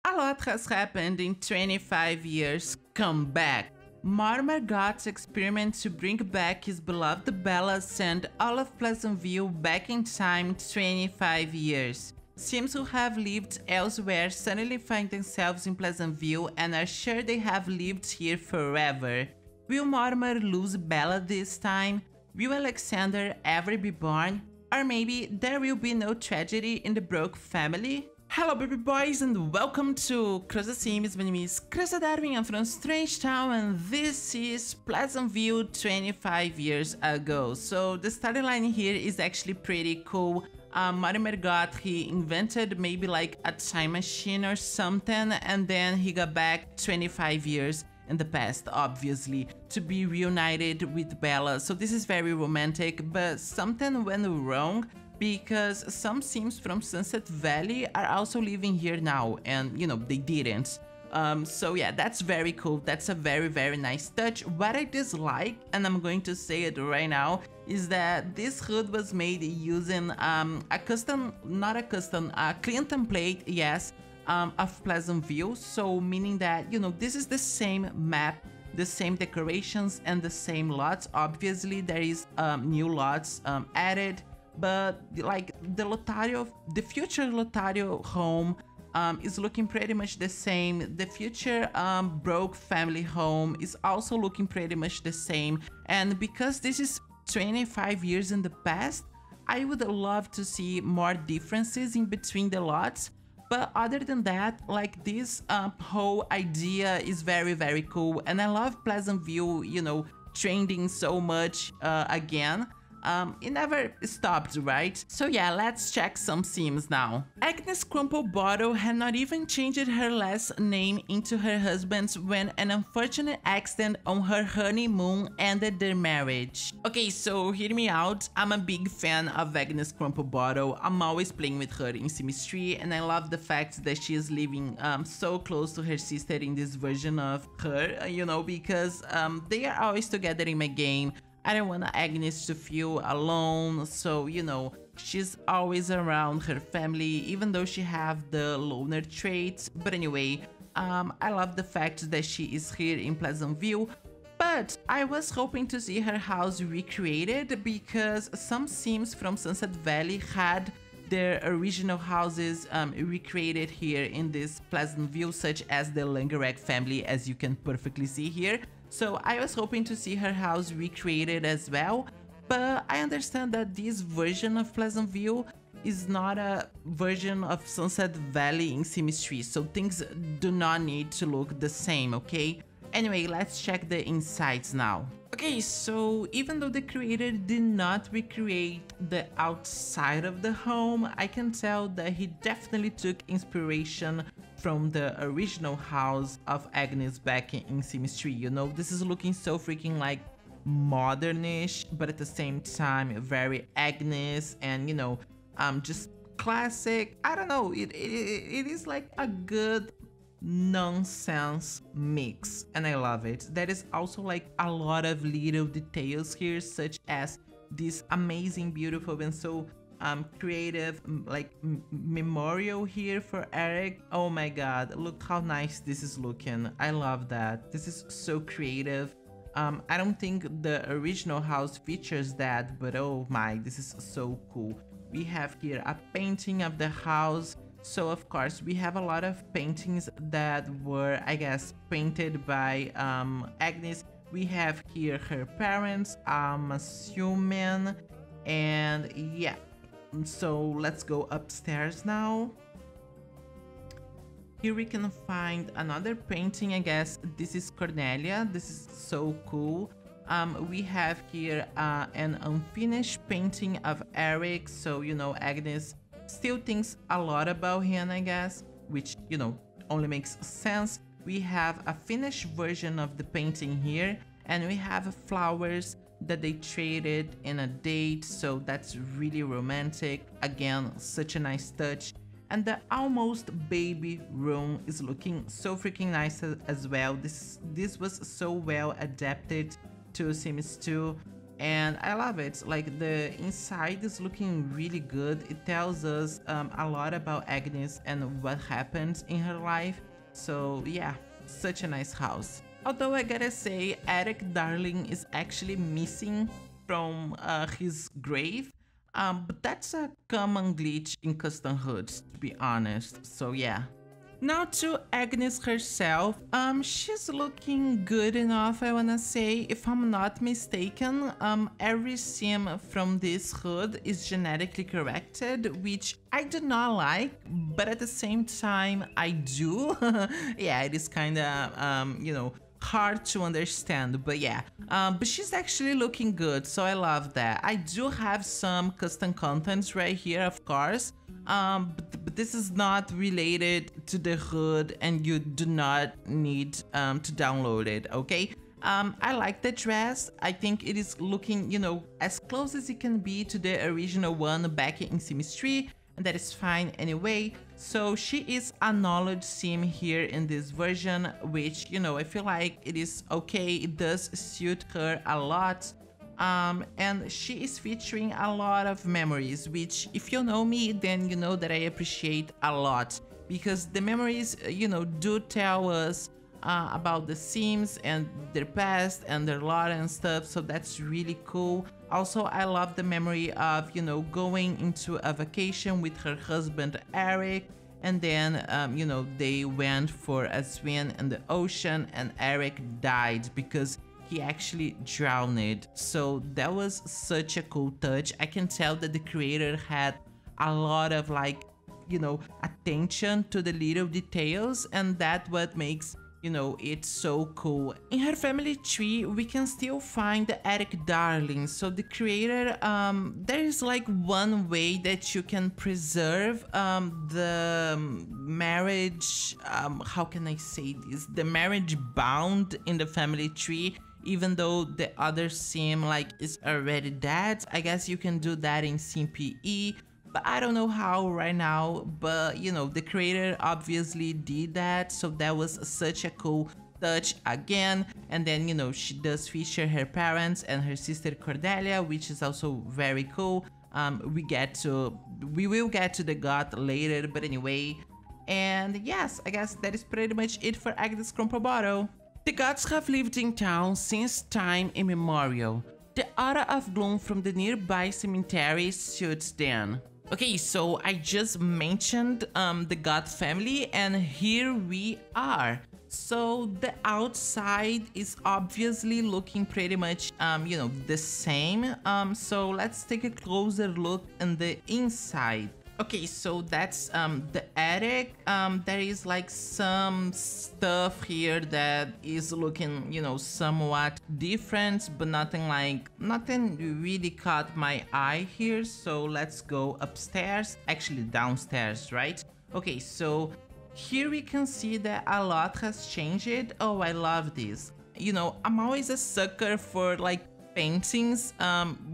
A lot has happened in 25 years. Come back. Mortimer Gott's experiment to bring back his beloved Bella sent all of Pleasantview back in time 25 years. Sims who have lived elsewhere suddenly find themselves in Pleasantview and are sure they have lived here forever. Will Mortimer lose Bella this time? Will Alexander ever be born? Or maybe there will be no tragedy in the Broke family? Hello baby boys and welcome to Creusa Sims. My name is Creusa Darwin, I'm from Strangetown and this is Pleasantview 25 years ago. So the storyline here is actually pretty cool. Mortimer Gott, he invented maybe like a time machine or something, and then he got back 25 years in the past, obviously, to be reunited with Bella. So this is very romantic, but something went wrong because some Sims from Sunset Valley are also living here now, and you know, they didn't. So yeah, that's very cool. That's a very nice touch. What I dislike, and I'm going to say it right now, is that this HUD was made using a custom, not a custom, a clean template, yes, of Pleasantview. So meaning that, you know, this is the same map, the same decorations and the same lots. Obviously there is new lots added, but like the Lotario, the future Lotario home is looking pretty much the same. The future Broke family home is also looking pretty much the same. And because this is 25 years in the past, I would love to see more differences in between the lots. But other than that, like this whole idea is very cool. And I love Pleasantview, you know, trending so much again. It never stopped, right? So yeah, let's check some Sims now. Agnes Crumplebottle had not even changed her last name into her husband's when an unfortunate accident on her honeymoon ended their marriage. Okay, so hear me out. I'm a big fan of Agnes Crumplebottle. I'm always playing with her in Sims 3, and I love the fact that she is living so close to her sister in this version of her, you know, because they are always together in my game. I don't want Agnes to feel alone, so you know, she's always around her family, even though she have the loner traits. But anyway, I love the fact that she is here in Pleasantview, but I was hoping to see her house recreated because some Sims from Sunset Valley had their original houses recreated here in this Pleasantview, such as the Langerek family, as you can perfectly see here. So I was hoping to see her house recreated as well, but I understand that this version of Pleasantview is not a version of Sunset Valley in Sims 3, so things do not need to look the same, okay? Anyway, let's check the insides now. Okay, so even though the creator did not recreate the outside of the home, I can tell that he definitely took inspiration from the original house of Agnes back in Sims 3. You know, this is looking so freaking like modernish, but at the same time very Agnes, and you know, just classic. I don't know, it is like a good nonsense mix, and I love it. There is also like a lot of little details here, such as this amazing, beautiful and so creative like memorial here for Eric. Oh my god, look how nice this is looking. I love that. This is so creative. I don't think the original house features that, but oh my, this is so cool. We have here a painting of the house. So of course we have a lot of paintings that were, I guess, painted by Agnes. We have here her parents, I'm assuming, and yeah. So let's go upstairs now. Here we can find another painting, I guess this is Cornelia. This is so cool. We have here an unfinished painting of Eric, so you know, Agnes still thinks a lot about him, I guess, which, you know, only makes sense. We have a finished version of the painting here, and we have flowers that they traded in a date, so that's really romantic. Again, such a nice touch. And the almost baby room is looking so freaking nice as well. This was so well adapted to Sims 2. and I love it. Like the inside is looking really good. It tells us a lot about Agnes and what happened in her life. So yeah, such a nice house. Although I gotta say, Eric Darling is actually missing from his grave. But that's a common glitch in custom hoods, to be honest. So yeah. Now to Agnes herself, she's looking good enough, I wanna say. If I'm not mistaken, every sim from this hood is genetically corrected, which I do not like, but at the same time, I do. Yeah, it is kinda, you know, hard to understand, but yeah, but she's actually looking good, so I love that. I do have some custom contents right here, of course, but this is not related to the hood and you do not need to download it, okay? I like the dress. I think it is looking, you know, as close as it can be to the original one back in Sims 3, and that is fine anyway. So she is a knowledge sim here in this version, which, you know, I feel like it is okay. It does suit her a lot. And she is featuring a lot of memories, which if you know me, then you know that I appreciate a lot, because the memories, you know, do tell us about the Sims and their past and their lore and stuff, so that's really cool. Also, I love the memory of, you know, going into a vacation with her husband Eric, and then, you know, they went for a swim in the ocean and Eric died because he actually drowned. So that was such a cool touch. I can tell that the creator had a lot of, like, you know, attention to the little details, and that's what makes, you know, it's so cool. In her family tree, we can still find the Eric Darling. So the creator, there is like one way that you can preserve the marriage, how can I say this? The marriage bound in the family tree, even though the other sim like is already dead. I guess you can do that in SimPE. But I don't know how right now, but you know, the creator obviously did that, so that was such a cool touch again. And then, you know, she does feature her parents and her sister Cordelia, which is also very cool. We will get to the god later, but anyway. And yes, I guess that is pretty much it for Agnes Crumplebottle. The gods have lived in town since time immemorial. The aura of gloom from the nearby cemetery suits them. Okay, so I just mentioned the god family, and here we are. So the outside is obviously looking pretty much, you know, the same. So let's take a closer look in the inside. Okay, so that's the attic. There is like some stuff here that is looking, you know, somewhat different, but nothing really caught my eye here. So let's go upstairs, actually downstairs, right? Okay, so here we can see that a lot has changed. Oh, I love this. You know, I'm always a sucker for like paintings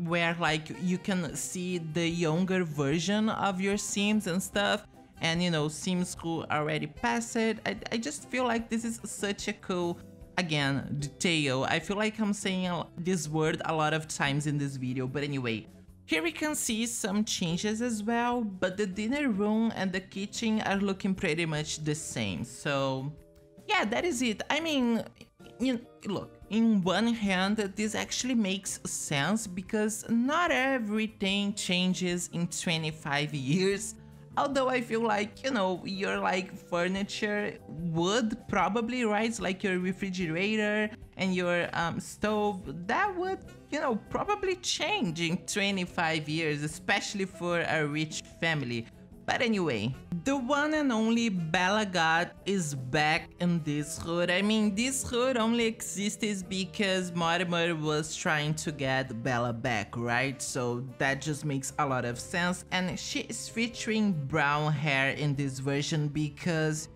where like you can see the younger version of your Sims and stuff, and you know, Sims who already passed it. I just feel like this is such a cool, again, detail. I feel like I'm saying this word a lot of times in this video, but anyway. Here we can see some changes as well, but the dinner room and the kitchen are looking pretty much the same. So yeah, that is it. I mean, you know, look, in one hand, this actually makes sense because not everything changes in 25 years. Although I feel like, you know, your like furniture would probably, right? Like your refrigerator and your stove, that would, you know, probably change in 25 years, especially for a rich family. But anyway, the one and only Bella God is back in this hood. I mean, this hood only exists because Mortimer was trying to get Bella back, right? So that just makes a lot of sense. And she is featuring brown hair in this version because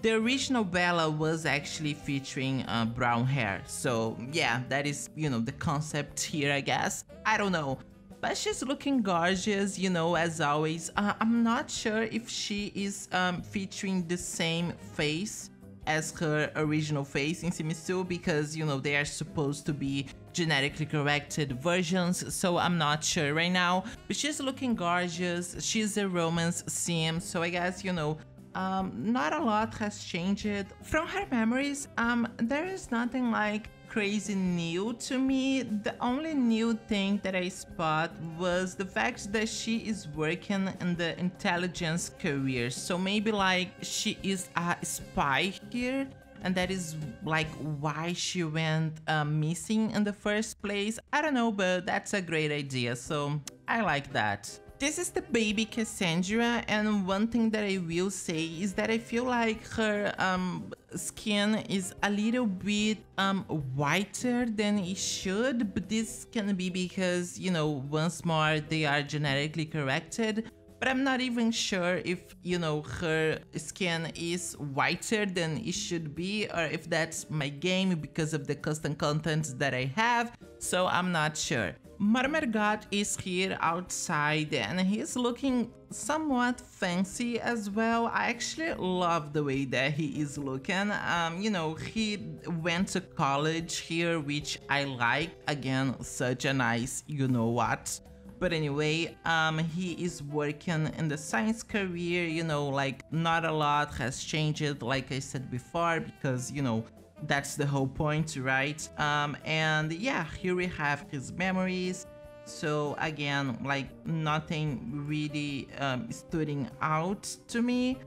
the original Bella was actually featuring brown hair. So yeah, that is, you know, the concept here, I guess. I don't know. But she's looking gorgeous, you know, as always. I'm not sure if she is featuring the same face as her original face in Sims 2 because, you know, they are supposed to be genetically corrected versions, so I'm not sure right now. But she's looking gorgeous. She's a romance sim, so I guess, you know, not a lot has changed. From her memories, there is nothing like crazy new to me. The only new thing that I spot was the fact that she is working in the intelligence career. So maybe like she is a spy here, and that is like why she went missing in the first place. I don't know, but that's a great idea, so I like that. This is the baby Cassandra, and one thing that I will say is that I feel like her skin is a little bit whiter than it should, but this can be because, you know, once more they are genetically corrected. But I'm not even sure if, you know, her skin is whiter than it should be, or if that's my game because of the custom content that I have, so I'm not sure. Marmergat is here outside and he's looking somewhat fancy as well. I actually love the way that he is looking. You know, he went to college here, which I like. Again, such a nice you know what. But anyway, he is working in the science career, you know, like not a lot has changed, like I said before, because, you know, that's the whole point, right? And yeah, here we have his memories. So again, like nothing really stood out to me.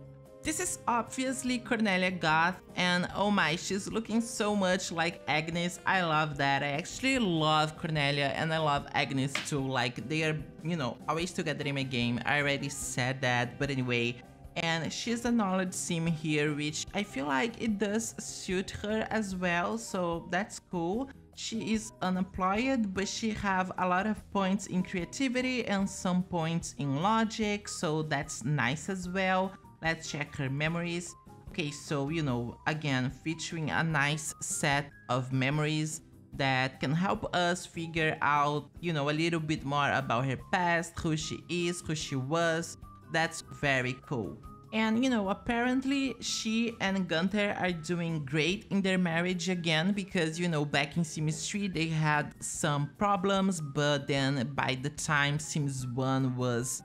This is obviously Cornelia Goth, and oh my, she's looking so much like Agnes. I love that. I actually love Cornelia and I love Agnes too. Like they are, you know, always together in my game. I already said that, but anyway. And she's a knowledge sim here, which I feel like it does suit her as well, so that's cool. She is unemployed, but she have a lot of points in creativity and some points in logic, so that's nice as well. Let's check her memories. Okay, so, you know, again, featuring a nice set of memories that can help us figure out, you know, a little bit more about her past, who she is, who she was. That's very cool. And, you know, apparently she and Gunther are doing great in their marriage again because, you know, back in Sims 3 they had some problems, but then by the time Sims 1 was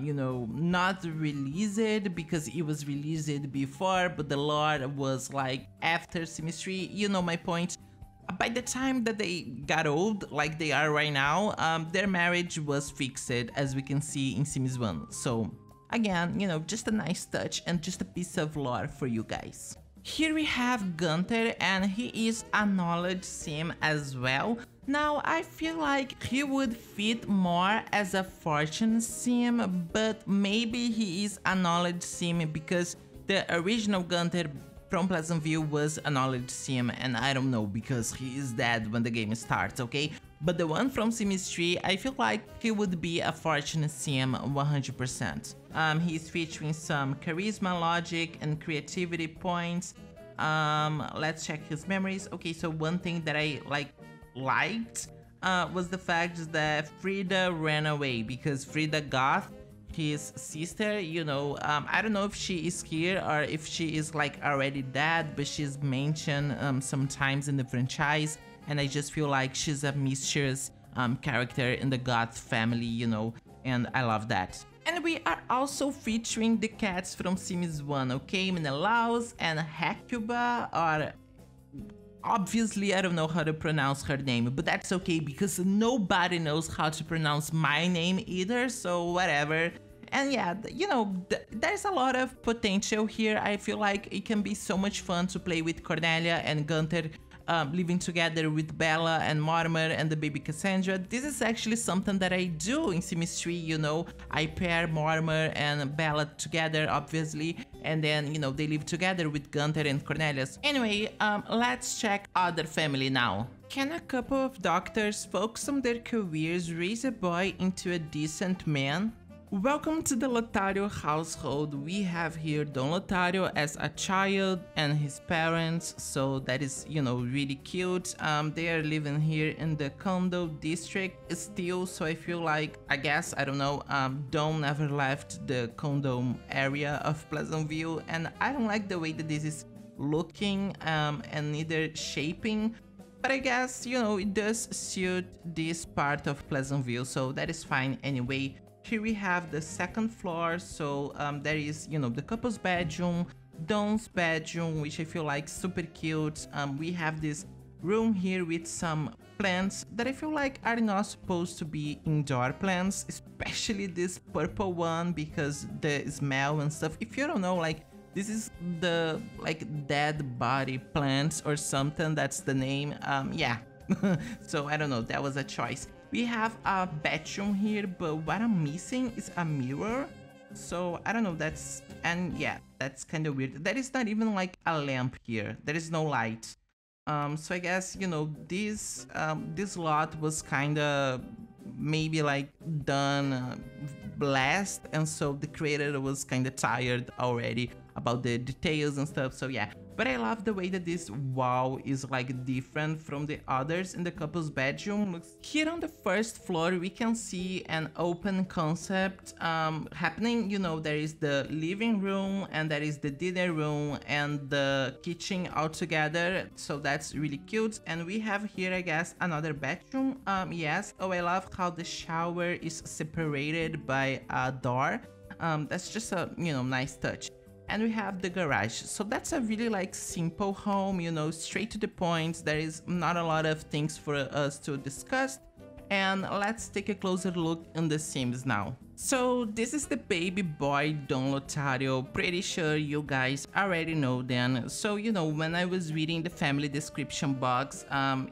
you know, not released because it was released before, but the lore was like after Sims 3, you know my point. By the time that they got old, like they are right now, their marriage was fixed, as we can see in Sims 1. So again, you know, just a nice touch and just a piece of lore for you guys. Here we have Gunther, and he is a knowledge sim as well. Now, I feel like he would fit more as a fortune sim, but maybe he is a knowledge sim because the original Gunther from Pleasantview was a knowledge sim, and I don't know because he is dead when the game starts, okay? But the one from Sims 3, I feel like he would be a fortune sim 100%. He's featuring some charisma, logic, and creativity points. Let's check his memories. Okay, so one thing that I liked was the fact that Frida ran away because Frida Goth, his sister, you know, I don't know if she is here or if she is like already dead, but she's mentioned sometimes in the franchise, and I just feel like she's a mischievous character in the Goth family, you know, and I love that. And we are also featuring the cats from Sims 1, okay? Menelaus and Hecuba, or obviously I don't know how to pronounce her name, but that's okay because nobody knows how to pronounce my name either, so whatever. And yeah, you know, there's a lot of potential here. I feel like it can be so much fun to play with Cornelia and Gunther living together with Bella and Mortimer and the baby Cassandra. This is actually something that I do in Sims 3, you know. I pair Mortimer and Bella together, obviously, and then, you know, they live together with Gunther and Cornelius. Anyway, let's check other family now. Can a couple of doctors focus on their careers, raise a boy into a decent man? Welcome to the Lotario household. We have here Don Lotario as a child and his parents, so that is, you know, really cute. They are living here in the condo district still, so I feel like, I guess, I don't know, Don never left the condo area of Pleasantview, and I don't like the way that this is looking and neither shaping. But I guess, you know, it does suit this part of Pleasantview, so that is fine anyway. Here we have the second floor, so there is, you know, the couple's bedroom, Dawn's bedroom, which I feel like super cute. We have this room here with some plants that I feel like are not supposed to be indoor plants, especially this purple one because the smell and stuff. If you don't know, like, this is the like dead body plants or something, that's the name. Yeah. So I don't know, that was a choice. We have a bedroom here, but what I'm missing is a mirror. So I don't know, that's, and yeah, that's kind of weird. There is not even like a lamp here. There is no light. So I guess, you know, this lot was kind of maybe like done blast, and so the creator was kind of tired already about the details and stuff. So yeah, but I love the way that this wall is like different from the others in the couple's bedroom. Here on the first floor we can see an open concept happening. You know, there is the living room and there is the dinner room and the kitchen all together, so that's really cute. And we have here, I guess, another bedroom. Yes. Oh, I love how the shower is separated by a door. That's just a, you know, nice touch. And we have the garage. So that's a really like simple home, you know, straight to the point. There is not a lot of things for us to discuss. And let's take a closer look in the Sims now. So this is the baby boy Don Lotario. Pretty sure you guys already know them. So, you know, when I was reading the family description box,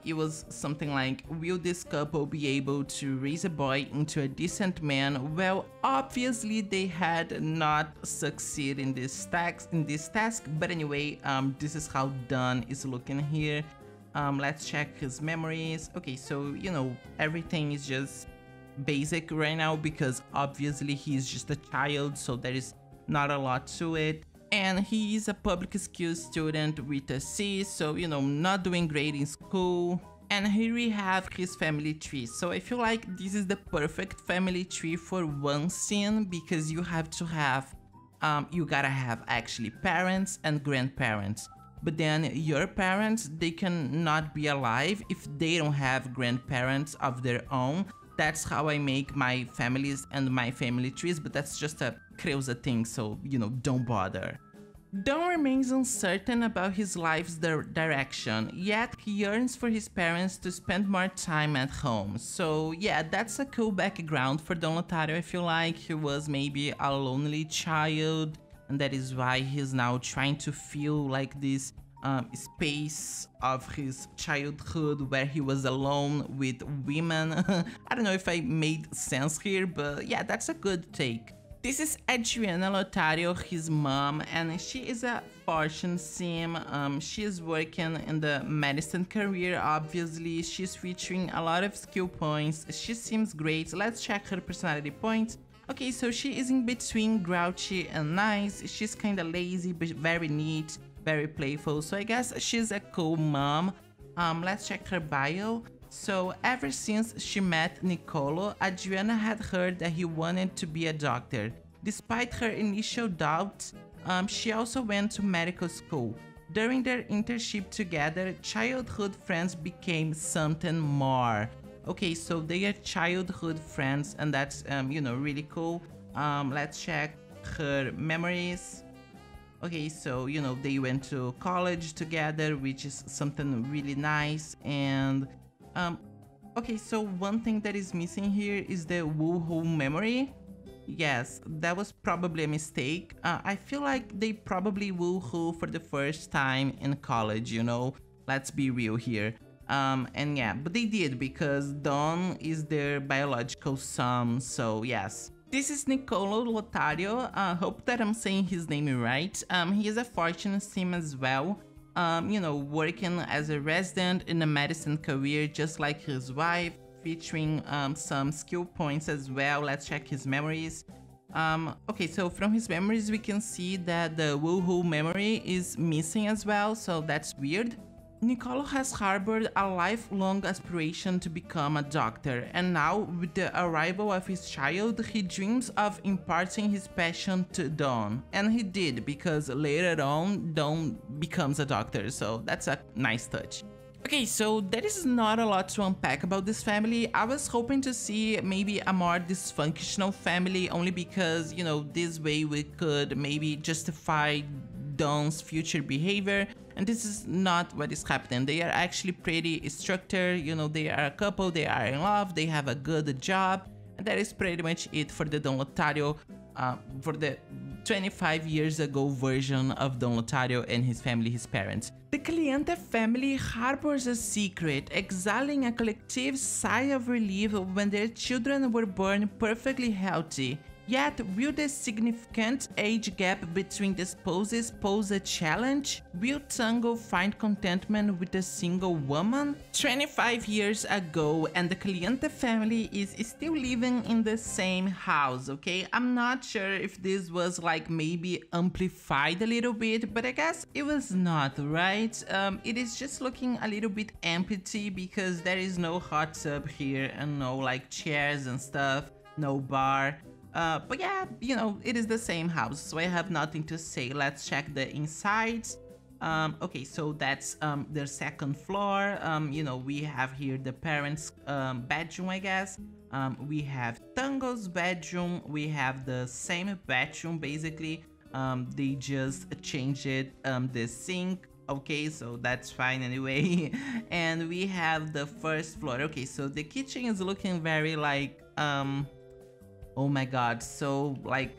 it was something like, will this couple be able to raise a boy into a decent man? Well, obviously they had not succeeded in this task, but anyway, this is how Don is looking here. Let's check his memories. Okay, so, you know, everything is just basic right now because obviously he's just a child, so there is not a lot to it. And he is a public skills student with a C, so, you know, not doing great in school. And here we have his family tree. So I feel like this is the perfect family tree for one scene because you have to have, you gotta have actually parents and grandparents. But then your parents, they can not be alive if they don't have grandparents of their own. That's how I make my families and my family trees, but that's just a Creusa thing, so, you know, don't bother. Don remains uncertain about his life's direction, yet he yearns for his parents to spend more time at home. So yeah, that's a cool background for Don Lotario. I feel like he was maybe a lonely child, and that is why he's now trying to feel like this space of his childhood where he was alone with women. I don't know if I made sense here, but yeah, that's a good take. This is Adriana Lotario, his mom, and she is a fortune sim. She is working in the medicine career, obviously. She's featuring a lot of skill points. She seems great. Let's check her personality points. Okay, so she is in between grouchy and nice. She's kind of lazy, but very neat, very playful. So I guess she's a cool mom. Let's check her bio. So ever since she met Nicolo, Adriana had heard that he wanted to be a doctor. Despite her initial doubts, she also went to medical school. During their internship together, childhood friends became something more. Okay, so they are childhood friends, and that's, you know, really cool. Let's check her memories. Okay, so, you know, they went to college together, which is something really nice. And okay, so one thing that is missing here is the woohoo memory. Yes, that was probably a mistake. I feel like they probably woohoo for the first time in college, you know? Let's be real here. And yeah, but they did because Don is their biological son, so yes. This is Nicolo Lotario. Hope that I'm saying his name right. He is a fortune sim as well. You know, working as a resident in a medicine career just like his wife, featuring some skill points as well. Let's check his memories. Okay, so from his memories we can see that the woohoo memory is missing as well, so that's weird. Nicolo has harbored a lifelong aspiration to become a doctor, and now, with the arrival of his child, he dreams of imparting his passion to Don. And he did, because later on, Don becomes a doctor, so that's a nice touch. Okay, so there is not a lot to unpack about this family. I was hoping to see maybe a more dysfunctional family, only because, you know, this way we could maybe justify Dawn's future behavior. And this is not what is happening. They are actually pretty structured, you know, they are a couple, they are in love, they have a good job. And that is pretty much it for the Don Lotario, for the 25 years ago version of Don Lotario and his family, his parents. The Caliente family harbors a secret, exhaling a collective sigh of relief when their children were born perfectly healthy. Yet, will the significant age gap between the spouses pose a challenge? Will Tango find contentment with a single woman? 25 years ago, and the Caliente family is still living in the same house, okay? I'm not sure if this was like maybe amplified a little bit, but I guess it was not, right? It is just looking a little bit empty because there is no hot tub here and no like chairs and stuff, no bar. But yeah, you know, it is the same house, so I have nothing to say. Let's check the insides. Okay, so that's their second floor. You know, we have here the parents' bedroom, I guess. We have Tango's bedroom. We have the same bedroom, basically. They just changed it, the sink. Okay, so that's fine anyway. And we have the first floor. Okay, so the kitchen is looking very like, oh my god, so like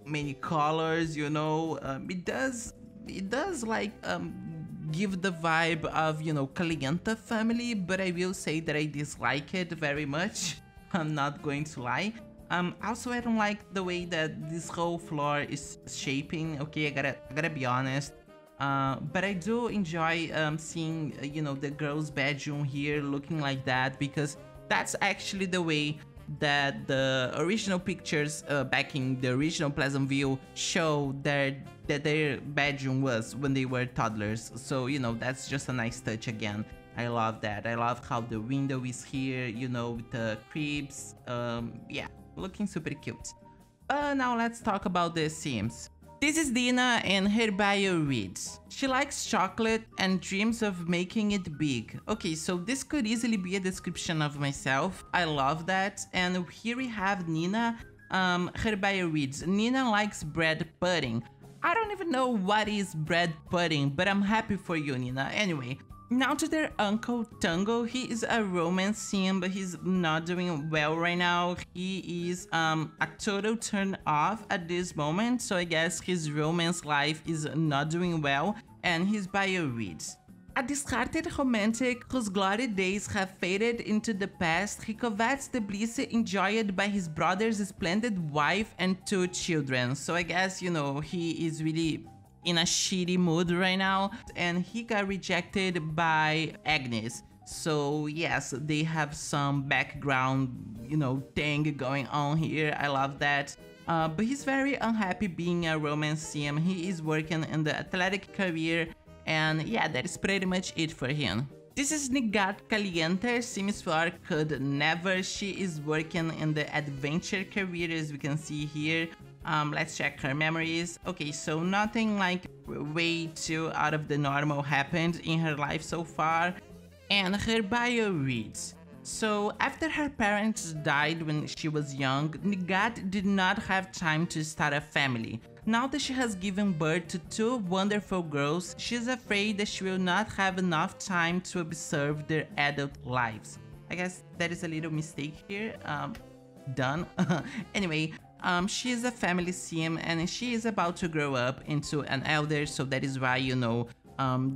many colors, you know. It does like give the vibe of, you know, Caliente family, but I will say that I dislike it very much. I'm not going to lie. Also, I don't like the way that this whole floor is shaping. Okay, I gotta be honest. But I do enjoy seeing, you know, the girls' bedroom here looking like that, because that's actually the way that the original pictures back in the original Pleasantview show that their bedroom was when they were toddlers. So, you know, that's just a nice touch again. I love that. I love how the window is here, you know, with the cribs. Yeah, looking super cute. Now let's talk about the Sims. This is Dina, and her bio reads: she likes chocolate and dreams of making it big. Okay, so this could easily be a description of myself. I love that. And here we have Nina. Her bio reads: Nina likes bread pudding. I don't even know what is bread pudding, but I'm happy for you, Nina. Anyway, now to their uncle Tango. He is a romance sim, but he's not doing well right now. He is a total turn off at this moment, so I guess his romance life is not doing well. And his bio reads: a discarded romantic whose glory days have faded into the past, he covets the bliss enjoyed by his brother's splendid wife and 2 children. So I guess, you know, he is really in a shitty mood right now, and he got rejected by Agnes. So yes, they have some background, you know, thing going on here. I love that. But he's very unhappy being a romance sim. He is working in the athletic career, and yeah, that is pretty much it for him. This is Nigat Caliente, Sims 4 could never. She is working in the adventure career, as we can see here. Let's check her memories. Okay, so nothing like way too out of the normal happened in her life so far. And her bio reads: so after her parents died when she was young, Nigat did not have time to start a family. Now that she has given birth to 2 wonderful girls, she's afraid that she will not have enough time to observe their adult lives. I guess that is a little mistake here. Done. Anyway, she is a family sim, and she is about to grow up into an elder, so that is why, you know,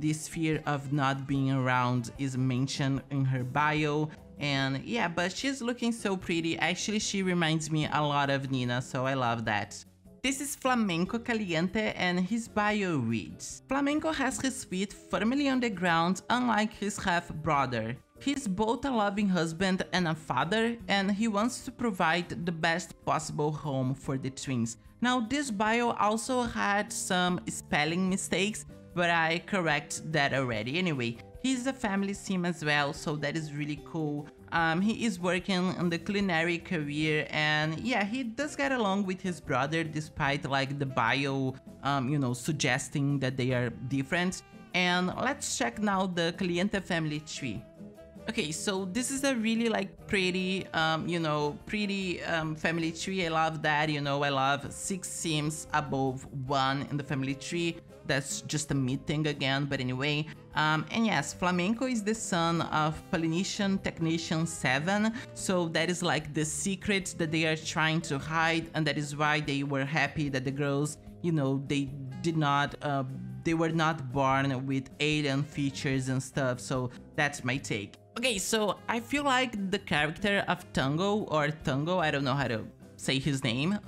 this fear of not being around is mentioned in her bio. And yeah, but she's looking so pretty. Actually, she reminds me a lot of Nina, so I love that. This is Flamenco Caliente, and his bio reads: Flamenco has his feet firmly on the ground, unlike his half-brother. He's both a loving husband and a father, and he wants to provide the best possible home for the twins. Now, this bio also had some spelling mistakes, but I correct that already. Anyway, he's a family sim as well, so that is really cool. He is working in the culinary career, and yeah, he does get along with his brother despite like the bio, you know, suggesting that they are different. And let's check now the Clienta family tree. Okay, so this is a really like pretty, pretty family tree. I love that, I love 6 Sims above 1 in the family tree. That's just a me thing again, but anyway. And yes, Flamenco is the son of Polynesian Technician 7, so that is like the secret that they are trying to hide, and that is why they were happy that the girls, they were not born with alien features and stuff, so that's my take. Okay, so I feel like the character of Tango, I don't know how to say his name,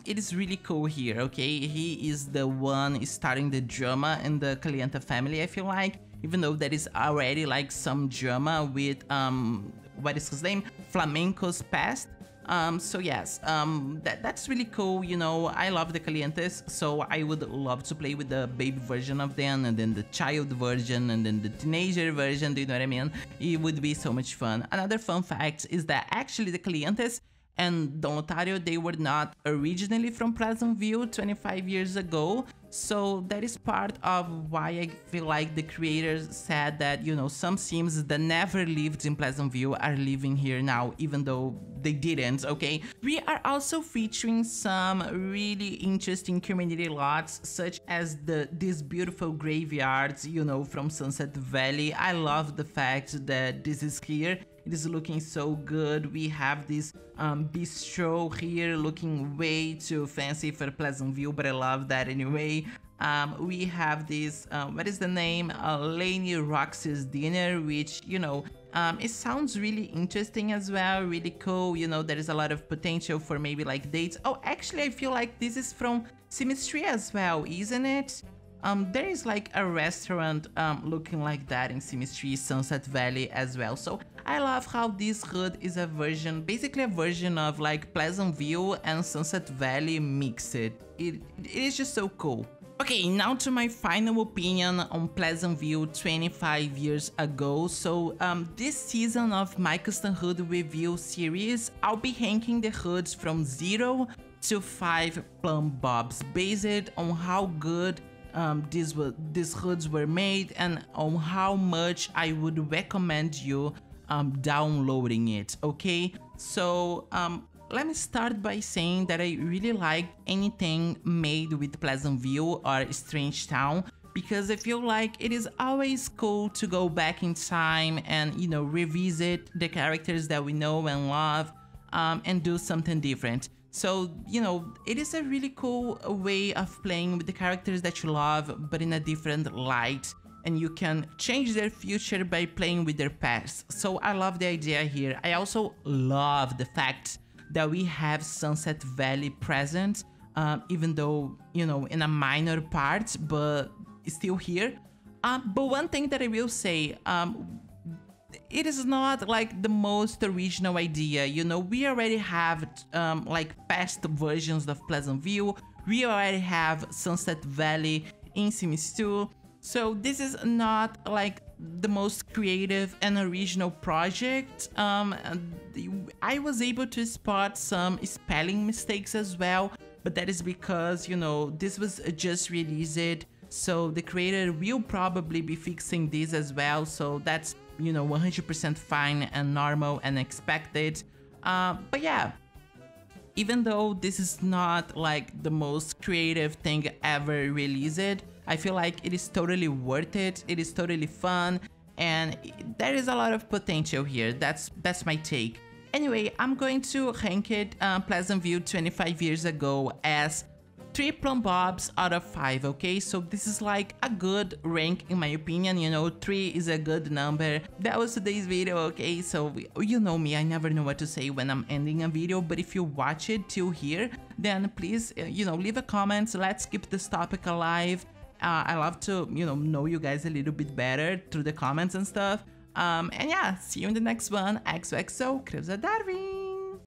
it is really cool here, okay? He is the one starting the drama in the Clienta family, I feel like, even though there is already like some drama with, what is his name? Flamenco's past. So yes, that's really cool, I love the Clientes, so I would love to play with the baby version of them, and then the child version, and then the teenager version, do you know what I mean? It would be so much fun. Another fun fact is that actually the Clientes and Don Lotario, they were not originally from Pleasantview 25 years ago, so that is part of why I feel like the creators said that, some Sims that never lived in Pleasantview are living here now, even though they didn't, okay? We are also featuring some really interesting community lots, such as these beautiful graveyards, from Sunset Valley. I love the fact that this is here. It is looking so good. We have this bistro here looking way too fancy for Pleasantview, but I love that anyway. We have this, what is the name? Laney Roxy's Dinner, which, it sounds really interesting as well, really cool. There is a lot of potential for maybe like dates. Oh, actually, I feel like this is from Symmetry as well, isn't it? There is like a restaurant looking like that in Symmetry, Sunset Valley as well. So I love how this hood is a version, basically a version of like Pleasantview and Sunset Valley mixed. It is just so cool. Okay, now to my final opinion on Pleasantview 25 years ago. So this season of my custom hood review series, I'll be ranking the hoods from 0 to 5 plum bobs based on how good these hoods were made and on how much I would recommend you downloading it, okay? So let me start by saying that I really like anything made with Pleasantview or Strangetown, because I feel like it is always cool to go back in time and, revisit the characters that we know and love, and do something different. So, it is a really cool way of playing with the characters that you love, but in a different light. And you can change their future by playing with their past. So I love the idea here. I also love the fact that we have Sunset Valley present, even though, in a minor part, but still here. But one thing that I will say, it is not like the most original idea, we already have like past versions of Pleasantview, we already have Sunset Valley in Sims 2, so this is not like the most creative and original project. I was able to spot some spelling mistakes as well, but that is because, this was just released, so the creator will probably be fixing this as well, so that's 100% fine and normal and expected. But yeah, even though this is not like the most creative thing ever released, I feel like it is totally worth it. It is totally fun, and there is a lot of potential here. That's my take. Anyway, I'm going to rank it Pleasantview 25 years ago as 3 plum bobs out of 5, okay? So this is like a good rank in my opinion, 3 is a good number. That was today's video, okay? So you know me, I never know what to say when I'm ending a video, but if you watch it till here, then please, leave a comment. Let's keep this topic alive. I love to, know you guys a little bit better through the comments and stuff. And yeah, see you in the next one. XOXO, Creusa Darwin!